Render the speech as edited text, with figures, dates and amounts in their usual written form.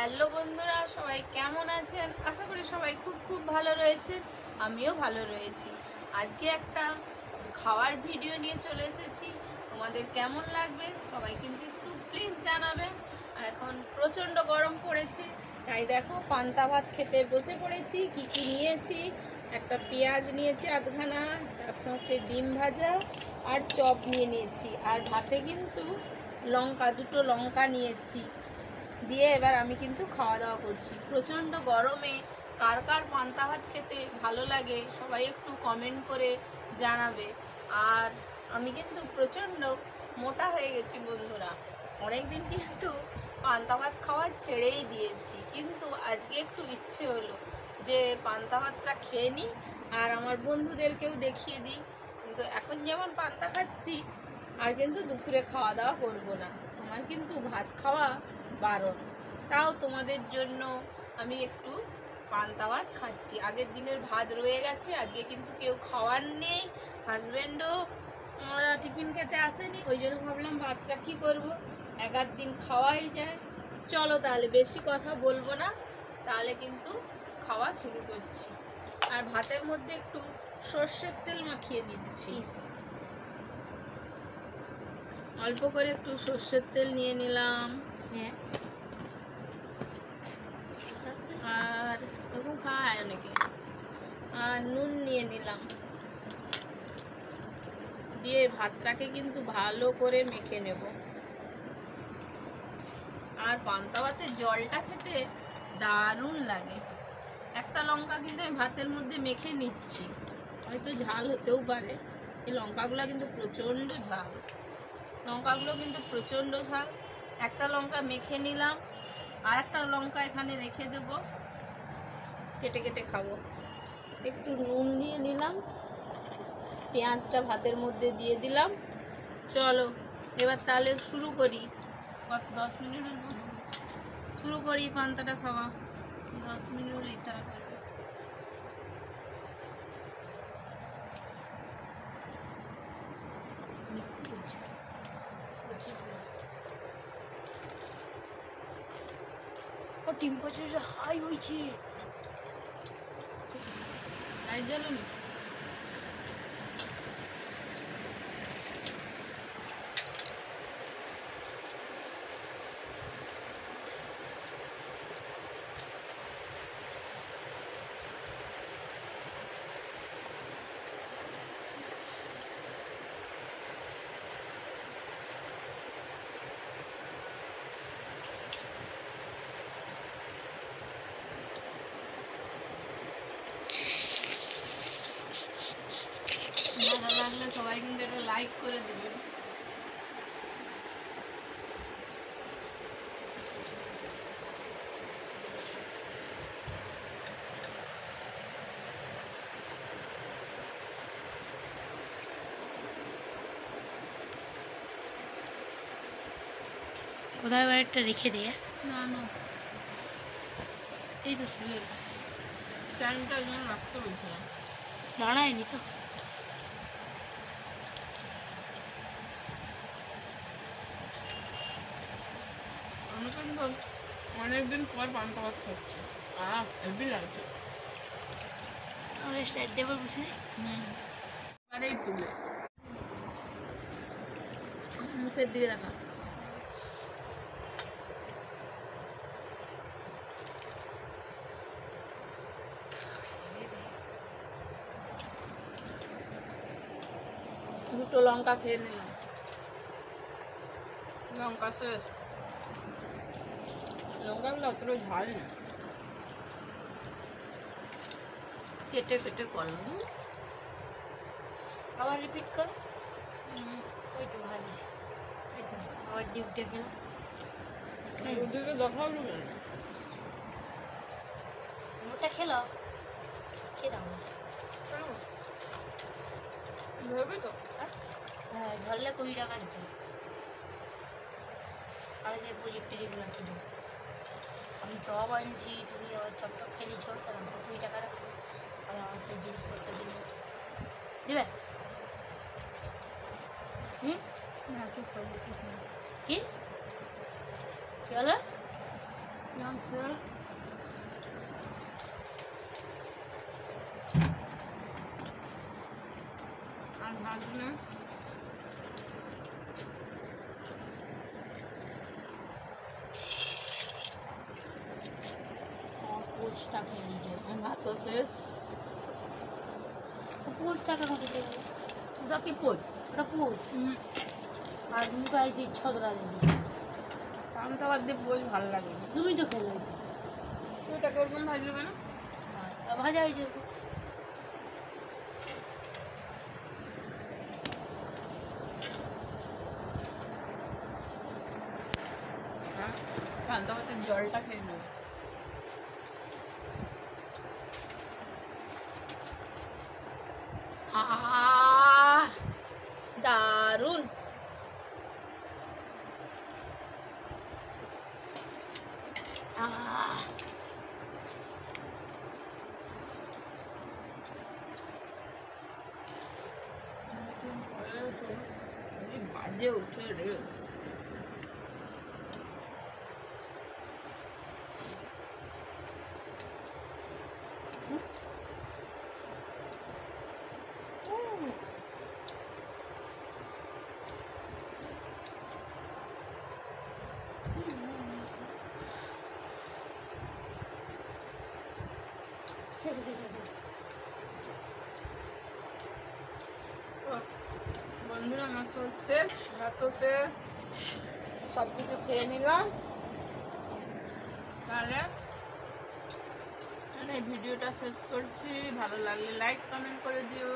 Hello বন্ধুরা, সবাই কেমন আছেন? আশা করি সবাই খুব খুব ভালো রয়েছেন। আমিও ভালো রয়েছি। আজকে একটা খাওয়ার ভিডিও নিয়ে চলে এসেছি। তোমাদের কেমন লাগবে সবাই কিন্তু একটু প্লিজ জানাবেন। আর এখন প্রচণ্ড গরম পড়েছে, তাই দেখো পান্তা ভাত খেতে বসে পড়েছি। কি কি নিয়েছি? একটা পেঁয়াজ নিয়েছি আধখানা, তার সাথে ডিম ভাজা আর চপ নিয়েছি। আর ভাতে কিন্তু দুটো লঙ্কা নিয়েছি দিয়ে এবার আমি কিন্তু খাওয়া দাওয়া করছি। প্রচণ্ড গরমে কার কার পান্তা ভাত খেতে ভালো লাগে সবাই একটু কমেন্ট করে জানাবে। আর আমি কিন্তু প্রচণ্ড মোটা হয়ে গেছি বন্ধুরা। অনেক দিন কিন্তু পান্তা ভাত খাওয়া ছেড়েই দিয়েছি, কিন্তু আজকে একটু ইচ্ছে হলো যে পান্তা ভাতটা খেয়ে নিই আর আমার বন্ধুদেরকেও দেখিয়ে দিই। কিন্তু এখন যেমন পান্তা খাচ্ছি আর কিন্তু দুপুরে খাওয়া দাওয়া করব না, আমার কিন্তু ভাত খাওয়া বারণ। তাও তোমাদের জন্য আমি একটু পান্তা ভাত খাচ্ছি। আগের দিনের ভাত রয়ে গেছে, আজকে কিন্তু কেউ খাওয়ার নেই, হাজব্যান্ডও টিফিন খেতে আসেনি, ওই জন্য ভাবলাম ভাতটা কী করবো, 11 দিন খাওয়াই যায়। চলো তাহলে বেশি কথা বলবো না, তাহলে কিন্তু খাওয়া শুরু করছি। আর ভাতের মধ্যে একটু সর্ষের তেল মাখিয়ে নিচ্ছি, অল্প করে একটু সর্ষের তেল নিয়ে নিলাম। হ্যাঁ, আর ওরকম খায় অনেকে। আর নুন নিয়ে নিলাম, দিয়ে ভাতটাকে কিন্তু ভালো করে মেখে নেব। আর পান্তা ভাতের জলটা খেতে দারুণ লাগে। একটা লঙ্কা কিন্তু আমি ভাতের মধ্যে মেখে নিচ্ছি, হয়তো ঝাল হতেও পারে। এই লঙ্কাগুলো কিন্তু প্রচণ্ড ঝাল, লঙ্কাগুলো কিন্তু প্রচণ্ড ঝাল। একটা লঙ্কা মেখে নিলাম, আর একটা লঙ্কা এখানে রেখে দেব, কেটে কেটে খাবো। একটু নুন নিয়ে নিলাম, পেঁয়াজটা ভাতের মধ্যে দিয়ে দিলাম। চলো এবার তাহলে শুরু করি। 10 মিনিটের মধ্যে শুরু করি পান্তাটা খাওয়া। 10 মিনিট হলে ইশারা করবে। টেম্পারেচার হাই হয়েছে, লাইট জ্বালানি। ভালো লাগলে সবাই কিন্তু একটা লাইক করে দেবেন। কোথায় এবার একটা রেখে দিয়ে না না, এই তো ছেলে টাইমটা যেন রাখতে বলছিলাম। দাঁড়ায়নি তো। আমি কিন্তু অনেকদিন পর পান্তা ভাত খাচ্ছি, হেভি লাগছে। আমরা স্টার্ট দেবো বুঝে আরেই তুলে মুখের দিকে দেখা। দুটো লঙ্কা খেয়ে নিলাম, লঙ্কা শেষ। লঙ্কাগুলো অতটা ঝাল না, কেটে কেটে করলাম। আবার রিপিট করো। ওই তো ভালো আছে, ওই তো আবার ডিউটি খেলাম। ওদিকে দেখাও না, ওটা খেলো খেলাম ভেবে তো। হ্যাঁ, ধরলে 20 টাকা দিতে আর যে প্রজেক্টেরিগুলো কিনে আমি চপ আনছি, তুমি আবার চপটপ খেলিছ, তাহলে আমাকে 20 টাকা রাখো, আমি আমার সেই জিনিসপত্র কিনবো দেবে। না চুপ করে কি কি হলো? আছে আর ভাজনে পোস্টটা খেয়ে নিয়েছে। ভাত তো শেষ। পোস্টটা কেন খেতে হবে? ওটা কি পোল? ওটা পোস্ট। আর মুখে আইসি ছদরা দিবি। পান্তা ভাত দিয়ে পোল ভালো লাগে না। তুমি তো খেলে হইতো। তুই ওটাকে ওরকম ভাজলো কেন? ভাজা হয়েছে। পান্তা ভাতের জলটা খেয়ে নেব। দারুন। বাজে উঠে রে। বন্ধুরা মাছ শেষ, ভাত শেষ, সব কিছু খেয়ে নিলাম। তাহলে ভিডিওটা শেষ করছি। ভালো লাগলে লাইক কমেন্ট করে দিও।